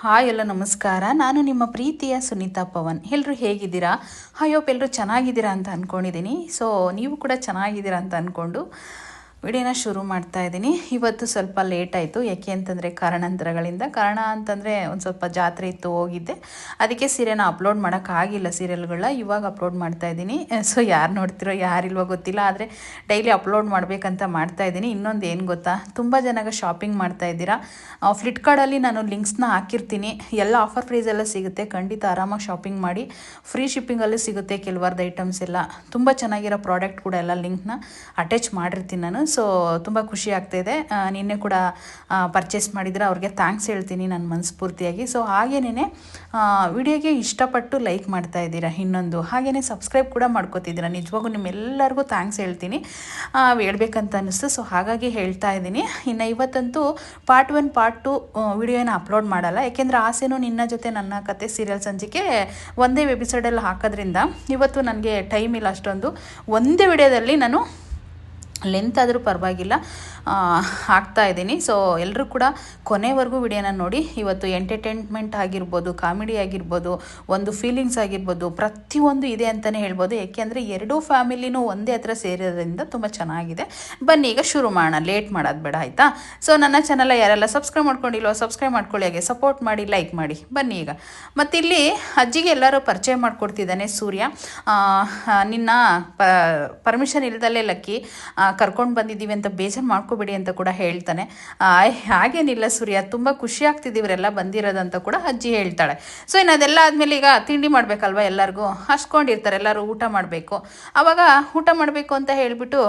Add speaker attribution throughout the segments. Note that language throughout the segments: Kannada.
Speaker 1: ಹಾಯ್ ಎಲ್ಲ ನಮಸ್ಕಾರ. ನಾನು ನಿಮ್ಮ ಪ್ರೀತಿಯ ಸುನೀತಾ ಪವನ್. ಎಲ್ಲರೂ ಹೇಗಿದ್ದೀರಾ? ಹೋಪ್ ಎಲ್ಲರೂ ಚೆನ್ನಾಗಿದ್ದೀರಾ ಅಂತ ಅಂದ್ಕೊಂಡಿದ್ದೀನಿ. ಸೊ ನೀವು ಕೂಡ ಚೆನ್ನಾಗಿದ್ದೀರಾ ಅಂತ ಅಂದ್ಕೊಂಡು ವಿಡಿಯೋನ ಶುರು ಮಾಡ್ತಾ ಇದ್ದೀನಿ. ಇವತ್ತು ಸ್ವಲ್ಪ ಲೇಟ್ ಆಯಿತು. ಯಾಕೆ ಅಂತಂದರೆ ಕಾರಣಾಂತರಗಳಿಂದ. ಕಾರಣ ಅಂತಂದರೆ ಒಂದು ಸ್ವಲ್ಪ ಜಾತ್ರೆ ಇತ್ತು, ಹೋಗಿದ್ದೆ. ಅದಕ್ಕೆ ಸೀರೆನ ಅಪ್ಲೋಡ್ ಮಾಡೋಕ್ಕಾಗಿಲ್ಲ. ಸೀರಿಯಲ್ಗಳನ್ನ ಇವಾಗ ಅಪ್ಲೋಡ್ ಮಾಡ್ತಾ ಇದ್ದೀನಿ. ಸೊ ಯಾರು ನೋಡ್ತಿರೋ ಯಾರಿಲ್ವೋ ಗೊತ್ತಿಲ್ಲ, ಆದರೆ ಡೈಲಿ ಅಪ್ಲೋಡ್ ಮಾಡಬೇಕಂತ ಮಾಡ್ತಾ ಇದ್ದೀನಿ. ಇನ್ನೊಂದು ಏನು ಗೊತ್ತಾ, ತುಂಬ ಜನಗೆ ಶಾಪಿಂಗ್ ಮಾಡ್ತಾ ಇದ್ದೀರಾ. ಫ್ಲಿಪ್ಕಾರ್ಟಲ್ಲಿ ನಾನು ಲಿಂಕ್ಸ್ನ ಹಾಕಿರ್ತೀನಿ. ಎಲ್ಲ ಆಫರ್ ಪ್ರೈಸೆಲ್ಲ ಸಿಗುತ್ತೆ. ಖಂಡಿತ ಆರಾಮಾಗಿ ಶಾಪಿಂಗ್ ಮಾಡಿ. ಫ್ರೀ ಶಿಪ್ಪಿಂಗಲ್ಲೂ ಸಿಗುತ್ತೆ ಕೆಲವಾರ್ದು ಐಟಮ್ಸ್ ಎಲ್ಲ. ತುಂಬ ಚೆನ್ನಾಗಿರೋ ಪ್ರಾಡಕ್ಟ್ ಕೂಡ ಎಲ್ಲ ಲಿಂಕ್ನ ಅಟ್ಯಾಚ್ ಮಾಡಿರ್ತೀನಿ ನಾನು. ಸೊ ತುಂಬ ಖುಷಿ ಆಗ್ತಾಯಿದೆ. ನಿನ್ನೆ ಕೂಡ ಪರ್ಚೇಸ್ ಮಾಡಿದರೆ ಅವ್ರಿಗೆ ಥ್ಯಾಂಕ್ಸ್ ಹೇಳ್ತೀನಿ ನಾನು ಮನಸ್ಫೂರ್ತಿಯಾಗಿ. ಸೊ ಹಾಗೇನೇ ವಿಡಿಯೋಗೆ ಇಷ್ಟಪಟ್ಟು ಲೈಕ್ ಮಾಡ್ತಾ ಇದ್ದೀರಾ. ಇನ್ನೊಂದು ಹಾಗೆಯೇ ಸಬ್ಸ್ಕ್ರೈಬ್ ಕೂಡ ಮಾಡ್ಕೋತಿದ್ದೀರಾ. ನಿಜವಾಗೂ ನಿಮ್ಮೆಲ್ಲರಿಗೂ ಥ್ಯಾಂಕ್ಸ್ ಹೇಳ್ತೀನಿ, ಹೇಳ್ಬೇಕಂತ ಅನ್ನಿಸ್ತು. ಸೊ ಹಾಗಾಗಿ ಹೇಳ್ತಾ ಇದ್ದೀನಿ. ಇನ್ನು ಇವತ್ತಂತೂ ಪಾರ್ಟ್ 1 ಪಾರ್ಟ್ 2 ವಿಡಿಯೋನ ಅಪ್ಲೋಡ್ ಮಾಡಲ್ಲ. ಯಾಕೆಂದರೆ ಆಸೆನೂ ನಿನ್ನ ಜೊತೆ ನನ್ನ ಕತೆ ಸೀರಿಯಲ್ ಸಂಚಿಕೆ ಒಂದೇ ಎಪಿಸೋಡಲ್ಲಿ ಹಾಕೋದ್ರಿಂದ ಇವತ್ತು ನನಗೆ ಟೈಮ್ ಇಲ್ಲ ಅಷ್ಟೊಂದು. ಒಂದೇ ವಿಡಿಯೋದಲ್ಲಿ ನಾನು ಲೆಂತ್ ಆದರೂ ಪರವಾಗಿಲ್ಲ ಹಾಕ್ತಾ ಇದ್ದೀನಿ. ಸೊ ಎಲ್ಲರೂ ಕೂಡ ಕೊನೆವರೆಗೂ ವಿಡಿಯೋನ ನೋಡಿ. ಇವತ್ತು ಎಂಟರ್ಟೈನ್ಮೆಂಟ್ ಆಗಿರ್ಬೋದು, ಕಾಮಿಡಿ ಆಗಿರ್ಬೋದು, ಒಂದು ಫೀಲಿಂಗ್ಸ್ ಆಗಿರ್ಬೋದು, ಪ್ರತಿಯೊಂದು ಇದೆ ಅಂತಲೇ ಹೇಳ್ಬೋದು. ಏಕೆಂದರೆ ಎರಡೂ ಫ್ಯಾಮಿಲಿನೂ ಒಂದೇ ಹತ್ರ ಸೇರೋದ್ರಿಂದ ತುಂಬ ಚೆನ್ನಾಗಿದೆ. ಬನ್ನಿ ಈಗ ಶುರು ಮಾಡೋಣ, ಲೇಟ್ ಮಾಡೋದು ಬೇಡ, ಆಯಿತಾ? ಸೊ ನನ್ನ ಚಾನಲ್ ಯಾರೆಲ್ಲ ಸಬ್ಸ್ಕ್ರೈಬ್ ಮಾಡ್ಕೊಂಡಿಲ್ವೋ ಸಬ್ಸ್ಕ್ರೈಬ್ ಮಾಡ್ಕೊಳ್ಳಿ, ಹಾಗೆ ಸಪೋರ್ಟ್ ಮಾಡಿ, ಲೈಕ್ ಮಾಡಿ. ಬನ್ನಿ ಈಗ. ಮತ್ತಿಲ್ಲಿ ಅಜ್ಜಿಗೆ ಎಲ್ಲರೂ ಪರಿಚಯ ಮಾಡಿಕೊಡ್ತಿದ್ದಾನೆ ಸೂರ್ಯ. ನಿನ್ನ ಪರ್ಮಿಷನ್ ಇಲ್ದಲ್ಲೇ ಲಕ್ಕಿ ಕರ್ಕೊಂಡು ಬಂದಿದ್ದೀವಿ ಅಂತ ಬೇಜಾರು ಮಾಡ್ಕೋಬೇಡಿ ಅಂತ ಕೂಡ ಹೇಳ್ತಾನೆ. ಹಾಗೇನಿಲ್ಲ ಸೂರ್ಯ, ತುಂಬ ಖುಷಿ ಆಗ್ತಿದ್ದೀವಿ ಇವರೆಲ್ಲ ಬಂದಿರೋದಂತ ಕೂಡ ಅಜ್ಜಿ ಹೇಳ್ತಾಳೆ. ಸೊ ಇನ್ನು ಅದೆಲ್ಲ ಆದಮೇಲೆ ಈಗ ತಿಂಡಿ ಮಾಡಬೇಕಲ್ವ, ಎಲ್ಲರಿಗೂ ಹಸ್ಕೊಂಡಿರ್ತಾರೆ, ಎಲ್ಲರೂ ಊಟ ಮಾಡಬೇಕು. ಆವಾಗ ಊಟ ಮಾಡಬೇಕು ಅಂತ ಹೇಳಿಬಿಟ್ಟು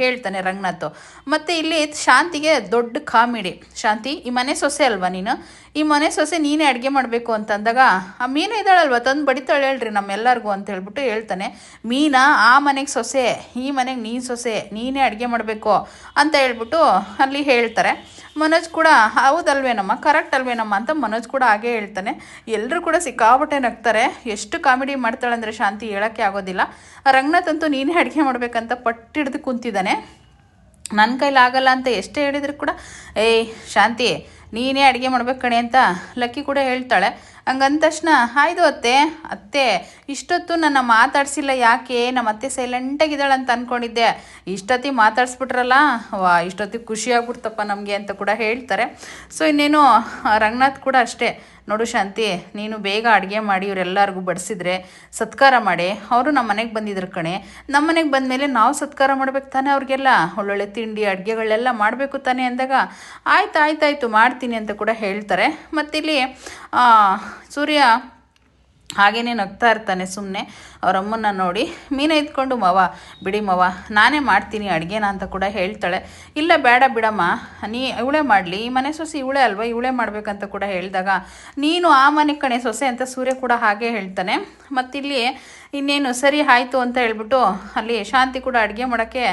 Speaker 1: ಹೇಳ್ತಾನೆ ರಂಗನಾಥ್. ಮತ್ತು ಇಲ್ಲಿ ಶಾಂತಿಗೆ ದೊಡ್ಡ ಕಾಮಿಡಿ. ಶಾಂತಿ, ಈ ಮನೆ ಸೊಸೆ ಅಲ್ವಾ ನೀನು? ಈ ಮನೆ ಸೊಸೆ ನೀನೇ ಅಡುಗೆ ಮಾಡಬೇಕು ಅಂತಂದಾಗ ಆ ಮೀನು ಇದ್ದಾಳಲ್ವ, ತಂದು ಬಡಿತಾಳೆ ಹೇಳ್ರಿ ನಮ್ಮೆಲ್ಲರಿಗೂ ಅಂತ ಹೇಳ್ಬಿಟ್ಟು ಹೇಳ್ತಾನೆ. ಮೀನಾ ಆ ಮನೆಗೆ ಸೊಸೆ, ಈ ಮನೆಗೆ ನೀನು ಸೊಸೆ, ನೀನೇ ಅಡುಗೆ ಮಾಡಬೇಕು ಅಂತ ಹೇಳ್ಬಿಟ್ಟು ಅಲ್ಲಿ ಹೇಳ್ತಾರೆ. ಮನೋಜ್ ಕೂಡ ಹೌದಲ್ವೇನಮ್ಮ, ಕರೆಕ್ಟ್ ಅಲ್ವೇನಮ್ಮ ಅಂತ ಮನೋಜ್ ಕೂಡ ಹಾಗೇ ಹೇಳ್ತಾನೆ. ಎಲ್ಲರೂ ಕೂಡ ಸಿಕ್ಕಾಪಟ್ಟೆ ನಗ್ತಾರೆ. ಎಷ್ಟು ಕಾಮಿಡಿ ಮಾಡ್ತಾಳೆ ಅಂದರೆ ಶಾಂತಿ ಹೇಳೋಕ್ಕೆ ಆಗೋದಿಲ್ಲ. ರಂಗನಾಥ್ ಅಂತೂ ನೀನೇ ಅಡುಗೆ ಮಾಡಬೇಕಂತ ಪಟ್ಟಿಡ್ದು ಕುಂತಿದ್ದಾನೆ. ನನ್ನ ಕೈಲಾಗಲ್ಲ ಅಂತ ಎಷ್ಟೇ ಹೇಳಿದ್ರು ಕೂಡ ಏಯ್ ಶಾಂತಿ ನೀನೇ ಅಡುಗೆ ಮಾಡ್ಬೇಕು ಕಣೆ ಅಂತ ಲಕ್ಕಿ ಕೂಡ ಹೇಳ್ತಾಳೆ. ಹಂಗಂದ ತಕ್ಷಣ ಆಯ್ತು ಅತ್ತೆ ಇಷ್ಟೊತ್ತು ನನ್ನ ಮಾತಾಡ್ಸಿಲ್ಲ ಯಾಕೆ, ನಮ್ಮ ಅತ್ತೆ ಸೈಲೆಂಟಾಗಿದ್ದಾಳೆ ಅಂತ ಅಂದ್ಕೊಂಡಿದ್ದೆ, ಇಷ್ಟೊತ್ತಿಗೆ ಮಾತಾಡ್ಸ್ಬಿಟ್ರಲ್ಲ, ಇಷ್ಟೊತ್ತಿಗೆ ಖುಷಿಯಾಗ್ಬಿಡ್ತಪ್ಪ ನಮಗೆ ಅಂತ ಕೂಡ ಹೇಳ್ತಾರೆ. ಸೊ ಇನ್ನೇನು ರಂಗನಾಥ್ ಕೂಡ ಅಷ್ಟೇ, ನೋಡು ಶಾಂತಿ, ನೀನು ಬೇಗ ಅಡುಗೆ ಮಾಡಿ ಇವರೆಲ್ಲರಿಗೂ ಬಡಿಸಿದ್ರೆ ಸತ್ಕಾರ ಮಾಡಿ. ಅವರು ನಮ್ಮ ಮನೆಗೆ ಬಂದಿದ್ರು ಕಣೆ, ನಮ್ಮ ಮನೆಗೆ ಬಂದಮೇಲೆ ನಾವು ಸತ್ಕಾರ ಮಾಡ್ಬೇಕು ತಾನೆ, ಅವ್ರಿಗೆಲ್ಲ ಒಳ್ಳೊಳ್ಳೆ ತಿಂಡಿ ಅಡುಗೆಗಳೆಲ್ಲ ಮಾಡಬೇಕು ತಾನೆ ಅಂದಾಗ ಆಯ್ತಾಯ್ತು ಮಾಡ್ತೀನಿ ಅಂತ ಕೂಡ ಹೇಳ್ತಾರೆ. ಮತ್ತಿಲ್ಲಿ ಸೂರ್ಯ ಹಾಗೇನೇ ನಗ್ತಾ ಇರ್ತಾನೆ ಸುಮ್ಮನೆ ಅವರಮ್ಮನ್ನ ನೋಡಿ. ಮೀನ ಇದ್ಕೊಂಡು ಮವ ಬಿಡಿ ಮವ ನಾನೇ ಮಾಡ್ತೀನಿ ಅಡುಗೆನ ಅಂತ ಕೂಡ ಹೇಳ್ತಾಳೆ. ಇಲ್ಲ ಬೇಡ ಬಿಡಮ್ಮ, ಇವಳೇ ಮಾಡಲಿ, ಈ ಮನೆ ಸೊಸೆ ಇವಳೇ ಅಲ್ವಾ, ಇವಳೇ ಮಾಡಬೇಕಂತ ಕೂಡ ಹೇಳಿದಾಗ ನೀನು ಆ ಮನೆ ಕಣೆ ಸೊಸೆ ಅಂತ ಸೂರ್ಯ ಕೂಡ ಹಾಗೆ ಹೇಳ್ತಾನೆ. ಮತ್ತಿಲ್ಲಿ ಇನ್ನೇನು ಸರಿ ಆಯಿತು ಅಂತ ಹೇಳ್ಬಿಟ್ಟು ಅಲ್ಲಿ ಶಾಂತಿ ಕೂಡ ಅಡುಗೆ ಮಾಡೋಕ್ಕೆ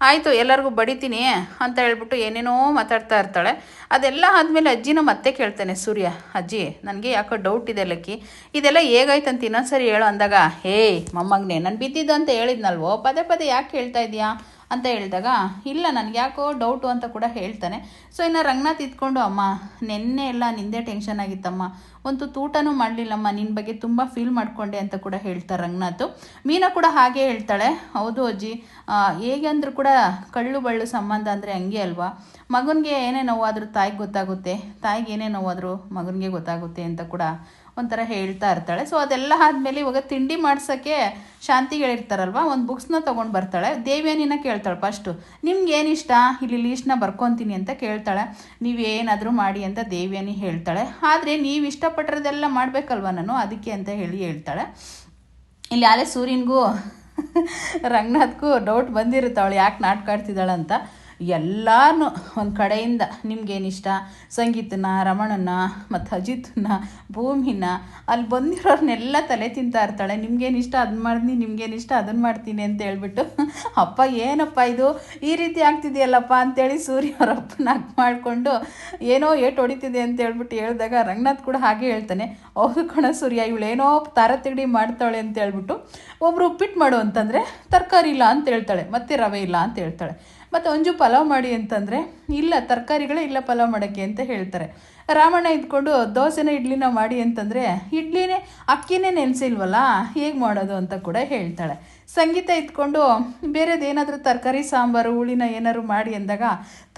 Speaker 1: ಆಯಿತು ಎಲ್ಲರಿಗೂ ಬಡಿತೀನಿ ಅಂತ ಹೇಳ್ಬಿಟ್ಟು ಏನೇನೋ ಮಾತಾಡ್ತಾ ಇರ್ತಾಳೆ. ಅದೆಲ್ಲ ಆದಮೇಲೆ ಅಜ್ಜಿನ ಮತ್ತೆ ಕೇಳ್ತಾನೆ ಸೂರ್ಯ, ಅಜ್ಜಿ ನನಗೆ ಯಾಕೋ ಡೌಟ್ ಇದೆ ಲಕ್ಕಿ, ಇದೆಲ್ಲ ಹೇಗಾಯ್ತಂತ ಇನ್ನೊಂದ್ಸರಿ ಹೇಳೋ ಅಂದಾಗ ಏಯ್ ಮೊಮ್ಮಗನೇ ನಾನು ಬಿದ್ದಿದ್ದು ಅಂತ ಹೇಳಿದ್ನಲ್ವೋ, ಪದೇ ಯಾಕೆ ಹೇಳ್ತಾ ಇದೆಯಾ ಅಂತ ಹೇಳಿದಾಗ ಇಲ್ಲ ನನಗೆ ಯಾಕೋ ಡೌಟು ಅಂತ ಕೂಡ ಹೇಳ್ತಾನೆ. ಸೊ ಇನ್ನು ರಂಗನಾಥ್ ಇದ್ಕೊಂಡು ಅಮ್ಮ ನೆನ್ನೆ ಎಲ್ಲ ನಿಂದೇ ಟೆನ್ಷನ್ ಆಗಿತ್ತಮ್ಮ, ಒಂದು ತೂಟನೂ ಮಾಡಲಿಲ್ಲಮ್ಮ, ನಿನ್ನ ಬಗ್ಗೆ ತುಂಬ ಫೀಲ್ ಮಾಡಿಕೊಂಡೆ ಅಂತ ಕೂಡ ಹೇಳ್ತಾರೆ ರಂಗನಾಥ್. ಮೀನಾ ಕೂಡ ಹಾಗೆ ಹೇಳ್ತಾಳೆ, ಹೌದು ಅಜ್ಜಿ, ಹೇಗೆ ಅಂದರೂ ಕೂಡ ಕಳ್ಳು ಬಳ್ಳು ಸಂಬಂಧ ಅಂದರೆ ಹಂಗೆ ಅಲ್ವಾ, ಮಗನಿಗೆ ಏನೇ ನೋವಾದರೂ ತಾಯಿಗೆ ಗೊತ್ತಾಗುತ್ತೆ, ತಾಯಿಗೆ ಏನೇ ನೋವಾದರೂ ಮಗನಿಗೆ ಗೊತ್ತಾಗುತ್ತೆ ಅಂತ ಕೂಡ ಒಂಥರ ಹೇಳ್ತಾ ಇರ್ತಾಳೆ. ಸೊ ಅದೆಲ್ಲ ಆದಮೇಲೆ ಇವಾಗ ತಿಂಡಿ ಮಾಡ್ಸೋಕ್ಕೆ ಶಾಂತಿಗೆ ಹೇಳಿರ್ತಾರಲ್ವ, ಒಂದು ಬುಕ್ಸ್ನ ತೊಗೊಂಡು ಬರ್ತಾಳೆ. ದೇವ್ಯಾನಿನ ಕೇಳ್ತಾಳೆ ಫಸ್ಟು, ನಿಮ್ಗೆ ಏನಿಷ್ಟ ಇಲ್ಲಿ ಲೀಸ್ಟ್ನ ಬರ್ಕೊತೀನಿ ಅಂತ ಕೇಳ್ತಾಳೆ. ನೀವೇನಾದರೂ ಮಾಡಿ ಅಂತ ದೇವ್ಯಾನಿ ಹೇಳ್ತಾಳೆ. ಆದರೆ ನೀವು ಇಷ್ಟಪಟ್ಟಿರೋದೆಲ್ಲ ಮಾಡಬೇಕಲ್ವ ನಾನು, ಅದಕ್ಕೆ ಅಂತ ಹೇಳ್ತಾಳೆ. ಇಲ್ಲಿ ಆಲೇ ಸೂರ್ಯನಿಗೂ ರಂಗನಾಥ್ಗೂ ಡೌಟ್ ಬಂದಿರುತ್ತೆ ಅವಳು ಯಾಕೆ ನಾಟಕ ಆಡ್ತಿದ್ದಾಳೆ ಅಂತ. ಎಲ್ಲನೂ ಒಂದು ಕಡೆಯಿಂದ ನಿಮ್ಗೇನಿಷ್ಟ, ಸಂಗೀತನ, ರಮಣನ ಮತ್ತು ಅಜಿತನ, ಭೂಮಿನ, ಅಲ್ಲಿ ಬಂದಿರೋರ್ನೆಲ್ಲ ತಲೆ ತಿಂತಾ ಇರ್ತಾಳೆ. ನಿಮ್ಗೇನಿಷ್ಟ ಅದನ್ನ ಮಾಡ್ತೀನಿ, ನಿಮ್ಗೇನಿಷ್ಟ ಅದನ್ನು ಮಾಡ್ತೀನಿ ಅಂತ ಹೇಳ್ಬಿಟ್ಟು ಅಪ್ಪ ಏನಪ್ಪ ಇದು ಈ ರೀತಿ ಆಗ್ತಿದೆಯಲ್ಲಪ್ಪ ಅಂತೇಳಿ ಸೂರ್ಯ ಅವ್ರ ಅಪ್ಪನ ಹಾಕಿ ಮಾಡಿಕೊಂಡು ಏನೋ ಏಟು ಹೊಡಿತಿದೆ ಅಂತ ಹೇಳ್ಬಿಟ್ಟು ಹೇಳಿದಾಗ ರಂಗನಾಥ್ ಕೂಡ ಹಾಗೆ ಹೇಳ್ತಾನೆ, ಹೌದು ಕಣ ಸೂರ್ಯ ಇವಳೇನೋ ತಾರತಿಗಡಿ ಮಾಡ್ತಾಳೆ ಅಂತ ಹೇಳ್ಬಿಟ್ಟು ಒಬ್ರು ಉಪ್ಪಿಟ್ಟು ಮಾಡು ಅಂತಂದರೆ ತರಕಾರಿ ಇಲ್ಲ ಅಂತ ಹೇಳ್ತಾಳೆ, ಮತ್ತು ರವೆ ಇಲ್ಲ ಅಂತ ಹೇಳ್ತಾಳೆ. ಮತ್ತು ಅಂಜು ಪಲಾವ್ ಮಾಡಿ ಅಂತಂದರೆ ಇಲ್ಲ ತರಕಾರಿಗಳೇ ಇಲ್ಲ ಪಲಾವ್ ಮಾಡೋಕ್ಕೆ ಅಂತ ಹೇಳ್ತಾರೆ. ರಾಮಣ್ಣ ಇದ್ಕೊಂಡು ದೋಸೆನ ಇಡ್ಲಿನ ಮಾಡಿ ಅಂತಂದರೆ ಇಡ್ಲಿನೇ ಅಕ್ಕಿನೇ ನೆನೆಸಿಲ್ವಲ್ಲ ಹೇಗೆ ಮಾಡೋದು ಅಂತ ಕೂಡ ಹೇಳ್ತಾಳೆ. ಸಂಗೀತ ಇದ್ಕೊಂಡು ಬೇರೆದೇನಾದರೂ ತರಕಾರಿ ಸಾಂಬಾರು ಹುಳಿನ ಏನಾದ್ರು ಮಾಡಿ ಅಂದಾಗ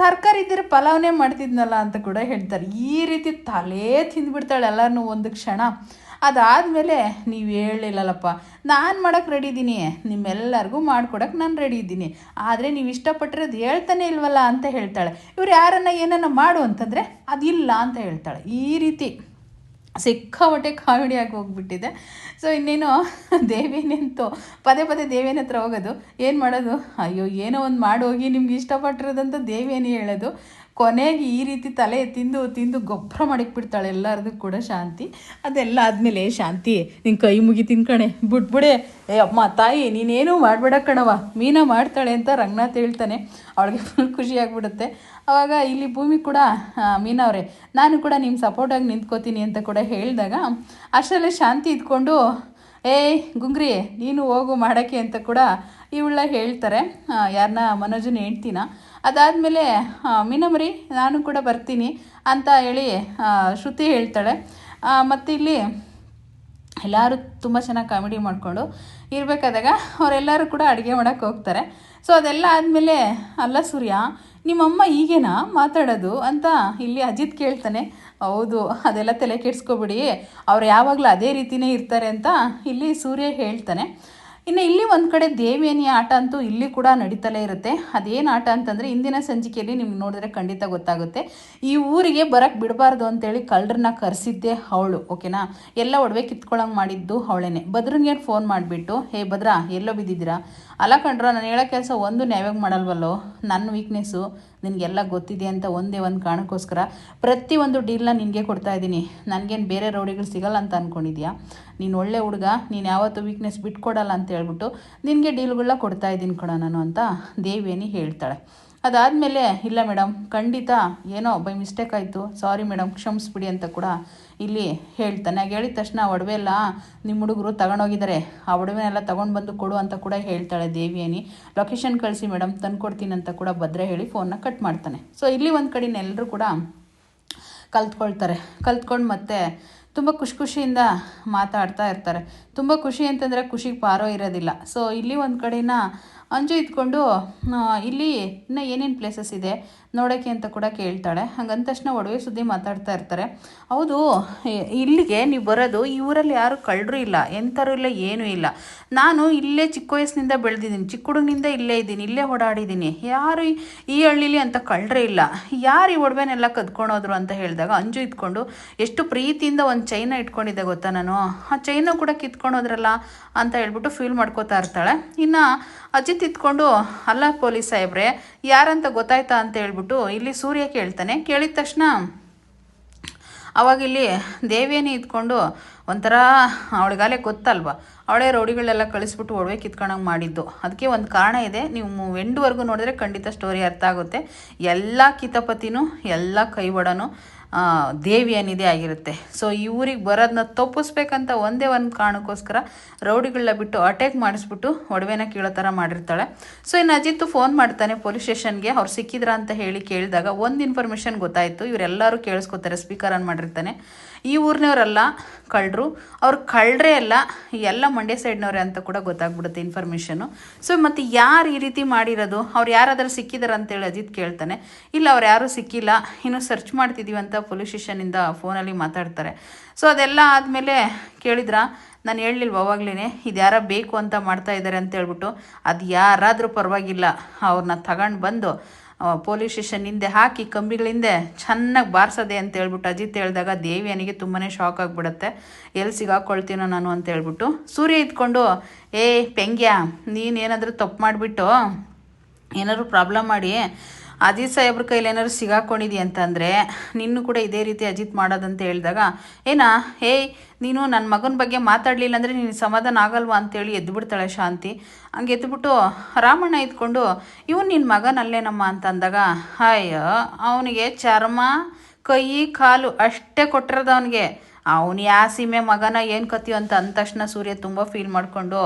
Speaker 1: ತರಕಾರಿ ಇದ್ದರೆ ಪಲಾವ್ನೇ ಮಾಡ್ತಿದ್ನಲ್ಲ ಅಂತ ಕೂಡ ಹೇಳ್ತಾರೆ. ಈ ರೀತಿ ತಲೆ ತಿಂದುಬಿಡ್ತಾಳೆ ಎಲ್ಲರನ್ನೂ ಒಂದು ಕ್ಷಣ. ಅದಾದಮೇಲೆ ನೀವು ಹೇಳಿಲ್ಲಲ್ಲಪ್ಪ, ನಾನು ಮಾಡೋಕ್ಕೆ ರೆಡಿ ಇದ್ದೀನಿ, ನಿಮ್ಮೆಲ್ಲರಿಗೂ ಮಾಡ್ಕೊಡೋಕೆ ನಾನು ರೆಡಿ ಇದ್ದೀನಿ, ಆದರೆ ನೀವು ಇಷ್ಟಪಟ್ಟಿರೋದು ಹೇಳ್ತಾನೆ ಇಲ್ವಲ್ಲ ಅಂತ ಹೇಳ್ತಾಳೆ. ಇವ್ರು ಯಾರನ್ನ ಏನನ್ನ ಮಾಡು ಅಂತಂದರೆ ಅದಿಲ್ಲ ಅಂತ ಹೇಳ್ತಾಳೆ. ಈ ರೀತಿ ಸಿಕ್ಕಾಪಟ್ಟೆ ಕಾಮಿಡಿಯಾಗಿ ಹೋಗ್ಬಿಟ್ಟಿದೆ. ಸೊ ಇನ್ನೇನು ದೇವಿನಂತೂ ಪದೇ ಪದೇ ದೇವಿನ ಹತ್ರ ಹೋಗೋದು, ಏನು ಮಾಡೋದು, ಅಯ್ಯೋ ಏನೋ ಒಂದು ಮಾಡೋಗಿ ನಿಮ್ಗೆ ಇಷ್ಟಪಟ್ಟಿರೋದಂತ ದೇವಿಯನೇ ಹೇಳೋದು. ಕೊನೆಗೆ ಈ ರೀತಿ ತಲೆ ತಿಂದು ತಿಂದು ಗೊಬ್ಬರ ಮಾಡಿಕ್ಬಿಡ್ತಾಳೆ ಎಲ್ಲರದು ಕೂಡ ಶಾಂತಿ. ಅದೆಲ್ಲ ಆದಮೇಲೆ ಶಾಂತಿ ನಿನ್ನ ಕೈ ಮುಗಿ ತಿನ್ಕಣೆ ಬಿಟ್ಬಿಡೆ, ಅಮ್ಮ ತಾಯಿ ನೀನೇನೂ ಮಾಡಬೇಡ ಕಣವ, ಮೀನಾ ಮಾಡ್ತಾಳೆ ಅಂತ ರಂಗನಾಥ್ ಹೇಳ್ತಾನೆ. ಅವಳಿಗೆ ಫುಲ್ ಖುಷಿಯಾಗ್ಬಿಡುತ್ತೆ. ಆವಾಗ ಇಲ್ಲಿ ಭೂಮಿ ಕೂಡ ಮೀನವ್ರೆ ನಾನು ಕೂಡ ನಿಮ್ಮ ಸಪೋರ್ಟಾಗಿ ನಿಂತ್ಕೋತೀನಿ ಅಂತ ಕೂಡ ಹೇಳಿದಾಗ ಅಷ್ಟರಲ್ಲೇ ಶಾಂತಿ ಇದ್ಕೊಂಡು ಏಯ್ ಗುಂಗ್ರಿ ನೀನು ಹೋಗು ಮಾಡೋಕ್ಕೆ ಅಂತ ಕೂಡ ಇವಳ ಹೇಳ್ತಾರೆ. ಯಾರನ್ನ ಮನೋಜನ ಹೇಳ್ತೀನ. ಅದಾದಮೇಲೆ ಮೀನಮರಿ ನಾನು ಕೂಡ ಬರ್ತೀನಿ ಅಂತ ಹೇಳಿ ಶ್ರುತಿ ಹೇಳ್ತಾಳೆ. ಮತ್ತು ಇಲ್ಲಿ ಎಲ್ಲರೂ ತುಂಬ ಚೆನ್ನಾಗಿ ಕಾಮಿಡಿ ಮಾಡಿಕೊಂಡು ಇರಬೇಕಾದಾಗ ಅವರೆಲ್ಲರೂ ಕೂಡ ಅಡುಗೆ ಮಾಡೋಕ್ಕೆ ಹೋಗ್ತಾರೆ. ಸೊ ಅದೆಲ್ಲ ಆದಮೇಲೆ ಅಲ್ಲ ಸೂರ್ಯ ನಿಮ್ಮಮ್ಮ ಈಗೇನಾ ಮಾತಾಡೋದು ಅಂತ ಇಲ್ಲಿ ಅಜಿತ್ ಕೇಳ್ತಾನೆ. ಹೌದು ಅದೆಲ್ಲ ತಲೆ ಕೆಡಿಸ್ಕೊಬಿಡಿ, ಅವ್ರು ಯಾವಾಗಲೂ ಅದೇ ರೀತಿಯೇ ಇರ್ತಾರೆ ಅಂತ ಇಲ್ಲಿ ಸೂರ್ಯ ಹೇಳ್ತಾನೆ. ಇನ್ನು ಇಲ್ಲಿ ಒಂದು ಕಡೆ ದೇವಿಯನಿ ಆಟ ಅಂತೂ ಇಲ್ಲಿ ಕೂಡ ನಡೀತಲೇ ಇರುತ್ತೆ. ಅದೇನು ಆಟ ಅಂತಂದರೆ ಇಂದಿನ ಸಂಚಿಕೆಯಲ್ಲಿ ನಿಮ್ಗೆ ನೋಡಿದ್ರೆ ಖಂಡಿತ ಗೊತ್ತಾಗುತ್ತೆ. ಈ ಊರಿಗೆ ಬರೋಕ್ಕೆ ಬಿಡಬಾರ್ದು ಅಂತೇಳಿ ಕಳ್ಳರನ್ನ ಕರೆಸಿದ್ದೆ ಅವಳು, ಓಕೆನಾ. ಎಲ್ಲ ಒಡವೆ ಕಿತ್ಕೊಳ್ಳೋಂಗೆ ಮಾಡಿದ್ದು ಅವಳೇನೆ. ಭದ್ರನಿಗೆ ಫೋನ್ ಮಾಡಿಬಿಟ್ಟು ಹೇ ಭದ್ರ ಎಲ್ಲೋ ಬಿದ್ದಿದ್ದೀರಾ, ಅಲ್ಲ ಕಣ್ರೋ ನಾನು ಹೇಳೋ ಕೆಲಸ ಒಂದು ನ್ಯಾಯವಾಗಿ ಮಾಡಲ್ವಲ್ಲೋ, ನನ್ನ ವೀಕ್ನೆಸ್ಸು ನಿನಗೆಲ್ಲ ಗೊತ್ತಿದೆ ಅಂತ ಒಂದೇ ಒಂದು ಕಾರಣಕ್ಕೋಸ್ಕರ ಪ್ರತಿಯೊಂದು ಡೀಲ್ನ ನಿನಗೆ ಕೊಡ್ತಾಯಿದ್ದೀನಿ. ನನಗೇನು ಬೇರೆ ರೌಡಿಗಳು ಸಿಗಲ್ಲ ಅಂತ ಅಂದ್ಕೊಂಡಿದ್ಯಾ, ನೀನು ಒಳ್ಳೆ ಹುಡುಗ, ನೀನು ಯಾವತ್ತೂ ವೀಕ್ನೆಸ್ ಬಿಟ್ಕೊಡಲ್ಲ ಅಂತ ಹೇಳ್ಬಿಟ್ಟು ನಿನಗೆ ಡೀಲ್ಗಳನ್ನ ಕೊಡ್ತಾಯಿದ್ದೀನಿ ಕಣ ನಾನು ಅಂತ ದೇವಿಯನಿ ಹೇಳ್ತಾಳೆ. ಅದಾದಮೇಲೆ ಇಲ್ಲ ಮೇಡಮ್ ಖಂಡಿತ ಏನೋ ಬೈ ಮಿಸ್ಟೇಕ್ ಆಯಿತು, ಸಾರಿ ಮೇಡಮ್ ಕ್ಷಮಿಸ್ಬಿಡಿ ಅಂತ ಕೂಡ ಇಲ್ಲಿ ಹೇಳ್ತಾನೆ. ಆಗ ಹೇಳಿದ ತಕ್ಷಣ ಒಡವೆ ಎಲ್ಲ ನಿಮ್ಮ ಹುಡುಗರು ತಗೊಂಡೋಗಿದ್ದಾರೆ, ಆ ಒಡವೆನೆಲ್ಲ ತೊಗೊಂಡು ಬಂದು ಕೊಡು ಅಂತ ಕೂಡ ಹೇಳ್ತಾಳೆ ದೇವಿಯನಿ. ಲೊಕೇಶನ್ ಕಳಿಸಿ ಮೇಡಮ್ ತಂದುಕೊಡ್ತೀನಿ ಅಂತ ಕೂಡ ಭದ್ರ ಹೇಳಿ ಫೋನ್ನ ಕಟ್ ಮಾಡ್ತಾನೆ. ಸೊ ಇಲ್ಲಿ ಒಂದು ಕಡೆನ ಎಲ್ಲರೂ ಕೂಡ ಕಲ್ತ್ಕೊಂಡು ಮತ್ತೆ ತುಂಬ ಖುಷಿಯಿಂದ ಮಾತಾಡ್ತಾ ಇರ್ತಾರೆ. ತುಂಬ ಖುಷಿ ಅಂತಂದರೆ ಖುಷಿಗೆ ಪಾರೋ ಇರೋದಿಲ್ಲ. ಸೊ ಇಲ್ಲಿ ಒಂದು ಕಡೆನ ಅಂಜು ಇದ್ಕೊಂಡು ಇಲ್ಲಿ ಇನ್ನು ಏನೇನು ಪ್ಲೇಸಸ್ ಇದೆ ನೋಡೋಕ್ಕೆ ಅಂತ ಕೂಡ ಕೇಳ್ತಾಳೆ. ಹಂಗಂದ ತಕ್ಷಣ ಒಡವೆ ಸುದ್ದಿ ಮಾತಾಡ್ತಾ ಇರ್ತಾರೆ. ಹೌದು ಇಲ್ಲಿಗೆ ನೀವು ಬರೋದು, ಈ ಊರಲ್ಲಿ ಯಾರು ಕಳ್ಳರು ಇಲ್ಲ, ಎಂಥರೂ ಇಲ್ಲ, ಏನೂ ಇಲ್ಲ. ನಾನು ಇಲ್ಲೇ ಚಿಕ್ಕ ವಯಸ್ಸಿನಿಂದ ಬೆಳೆದಿದ್ದೀನಿ, ಚಿಕ್ಕ ಹುಡುಗನಿಂದ ಇಲ್ಲೇ ಇದ್ದೀನಿ, ಇಲ್ಲೇ ಓಡಾಡಿದ್ದೀನಿ, ಯಾರು ಈ ಹಳ್ಳೀಲಿ ಅಂತ ಕಳ್ಳರೇ ಇಲ್ಲ, ಯಾರು ಈ ಒಡವೆನೆಲ್ಲ ಕದ್ಕೊಳೋದ್ರು ಅಂತ ಹೇಳಿದಾಗ ಅಂಜು ಇದ್ಕೊಂಡು ಎಷ್ಟು ಪ್ರೀತಿಯಿಂದ ಒಂದು ಚೈನ ಇಟ್ಕೊಂಡಿದ್ದೆ ಗೊತ್ತಾ ನಾನು, ಆ ಚೈನ ಕೂಡ ಕಿತ್ಕೊಳೋದ್ರಲ್ಲ ಅಂತ ಹೇಳ್ಬಿಟ್ಟು ಫೀಲ್ ಮಾಡ್ಕೋತಾ ಇರ್ತಾಳೆ. ಇನ್ನು ಅಜಿತ್ ಇದ್ಕೊಂಡು ಅಲ್ಲ ಪೊಲೀಸ್ ಸಾಹೇಬ್ರೆ ಯಾರಂತ ಗೊತ್ತಾಯ್ತಾ ಅಂತ ಹೇಳ್ಬಿಟ್ಟು ಇಲ್ಲಿ ಸೂರ್ಯ ಕೇಳ್ತಾನೆ. ಕೇಳಿದ ತಕ್ಷಣ ಅವಾಗಿಲ್ಲಿ ದೇವಿಯನೇ ಇದ್ಕೊಂಡು ಒಂಥರ ಅವಳಿಗಾಲೇ ಗೊತ್ತಲ್ವ, ಅವಳೇ ರೌಡಿಗಳೆಲ್ಲ ಕಳಿಸ್ಬಿಟ್ಟು ಒಡವೆ ಕಿತ್ಕೊಂಡಂಗೆ ಮಾಡಿದ್ದು. ಅದಕ್ಕೆ ಒಂದು ಕಾರಣ ಇದೆ, ನೀವು ಎಂಡ್ವರೆಗೂ ನೋಡಿದ್ರೆ ಖಂಡಿತ ಸ್ಟೋರಿ ಅರ್ಥ ಆಗುತ್ತೆ. ಎಲ್ಲ ಕಿತಾಪತಿನೂ ಎಲ್ಲ ಕೈವಾಡನೂ ದೇವಿಯನಿದೆ ಆಗಿರುತ್ತೆ. ಸೊ ಈ ಊರಿಗೆ ಬರೋದನ್ನ ತಪ್ಪಿಸ್ಬೇಕಂತ ಒಂದೇ ಒಂದು ಕಾರಣಕ್ಕೋಸ್ಕರ ರೌಡಿಗಳನ್ನ ಬಿಟ್ಟು ಅಟ್ಯಾಕ್ ಮಾಡಿಸ್ಬಿಟ್ಟು ಒಡವೆನ ಕೀಳೋ ಥರ ಮಾಡಿರ್ತಾಳೆ. ಸೊ ಇನ್ನು ಅಜಿತ್ ಫೋನ್ ಮಾಡ್ತಾನೆ ಪೊಲೀಸ್ ಸ್ಟೇಷನ್ಗೆ. ಅವ್ರು ಸಿಕ್ಕಿದ್ರ ಅಂತ ಹೇಳಿ ಕೇಳಿದಾಗ ಒಂದು ಇನ್ಫಾರ್ಮೇಷನ್ ಗೊತ್ತಾಯಿತು. ಇವರೆಲ್ಲರೂ ಕೇಳಿಸ್ಕೊತಾರೆ, ಸ್ಪೀಕರ್ ಆನ್ ಮಾಡಿರ್ತಾನೆ. ಈ ಊರಿನವರಲ್ಲ ಕಳ್ಳರು, ಅವ್ರು ಕಳ್ಳರೇ ಅಲ್ಲ, ಎಲ್ಲ ಮಂಡ್ಯ ಸೈಡ್ನವ್ರೆ ಅಂತ ಕೂಡ ಗೊತ್ತಾಗ್ಬಿಡುತ್ತೆ ಇನ್ಫಾರ್ಮೇಷನು. ಸೊ ಮತ್ತು ಯಾರು ಈ ರೀತಿ ಮಾಡಿರೋದು, ಅವ್ರು ಯಾರಾದರೂ ಸಿಕ್ಕಿದಾರ ಅಂತೇಳಿ ಅಜಿತ್ ಕೇಳ್ತಾನೆ. ಇಲ್ಲ ಅವ್ರು ಯಾರೂ ಸಿಕ್ಕಿಲ್ಲ, ಇನ್ನೂ ಸರ್ಚ್ ಮಾಡ್ತಿದ್ದೀವಿ ಅಂತ ಪೊಲೀಸ್ ಸ್ಟೇಷನಿಂದ ಫೋನಲ್ಲಿ ಮಾತಾಡ್ತಾರೆ. ಸೊ ಅದೆಲ್ಲ ಆದಮೇಲೆ ಕೇಳಿದ್ರ ನಾನು ಹೇಳಲಿಲ್ವ ಅವಾಗಲೇ ಇದು ಯಾರ ಬೇಕು ಅಂತ ಮಾಡ್ತಾ ಇದ್ದಾರೆ ಅಂತ ಹೇಳ್ಬಿಟ್ಟು, ಅದು ಯಾರಾದರೂ ಪರವಾಗಿಲ್ಲ ಅವ್ರನ್ನ ತಗೊಂಡು ಬಂದು ಪೊಲೀಸ್ ಸ್ಟೇಷನ್ ಹಿಂದೆ ಹಾಕಿ ಕಂಬಿಗಳಿಂದೆ ಚೆನ್ನಾಗಿ ಬಾರಿಸೋದೆ ಅಂತ ಹೇಳ್ಬಿಟ್ಟು ಅಜಿತ್ ಹೇಳಿದಾಗ ದೇವಿಯನಿಗೆ ತುಂಬಾ ಶಾಕ್ ಆಗಿಬಿಡುತ್ತೆ. ಎಲ್ಲಿ ಸಿಗಾಕೊಳ್ತೀನೋ ನಾನು ಅಂತ ಹೇಳ್ಬಿಟ್ಟು ಸೂರ್ಯ ಇದ್ಕೊಂಡು ಪೆಂಗ್ಯ ನೀನೇನಾದರೂ ತಪ್ಪು ಮಾಡಿಬಿಟ್ಟು ಏನಾದರೂ ಪ್ರಾಬ್ಲಮ್ ಮಾಡಿ ಅಜಿತ್ ಸಾಹೇಬ್ರ ಕೈಲಿ ಏನಾದ್ರು ಸಿಗಾಕೊಂಡಿದ್ದಿ ಅಂತಂದರೆ ನಿನ್ನೂ ಕೂಡ ಇದೇ ರೀತಿ ಅಜಿತ್ ಮಾಡೋದಂತ ಹೇಳಿದಾಗ ನೀನು ನನ್ನ ಮಗನ ಬಗ್ಗೆ ಮಾತಾಡಲಿಲ್ಲ ಅಂದರೆ ನೀನು ಸಮಾಧಾನ ಆಗಲ್ವಾ ಅಂತೇಳಿ ಎದ್ದುಬಿಡ್ತಾಳೆ ಶಾಂತಿ. ಹಂಗೆ ಎದ್ದುಬಿಟ್ಟು ರಾಮಣ್ಣ ಇದ್ಕೊಂಡು ಇವನು ನಿನ್ನ ಮಗನಲ್ಲೇನಮ್ಮ ಅಂತ ಅಂದಾಗ ಅಯ್ಯೋ ಅವನಿಗೆ ಚರ್ಮ ಕೈ ಕಾಲು ಅಷ್ಟೇ ಕೊಟ್ಟಿರೋದು ಅವನಿಗೆ. ಅವನು ಯಾ ಸೀಮೆ ಮಗನ ಏನು ಕತ್ತಿಯೋ ಅಂತ ಅಂದ ತಕ್ಷಣ ಸೂರ್ಯ ತುಂಬ ಫೀಲ್ ಮಾಡಿಕೊಂಡು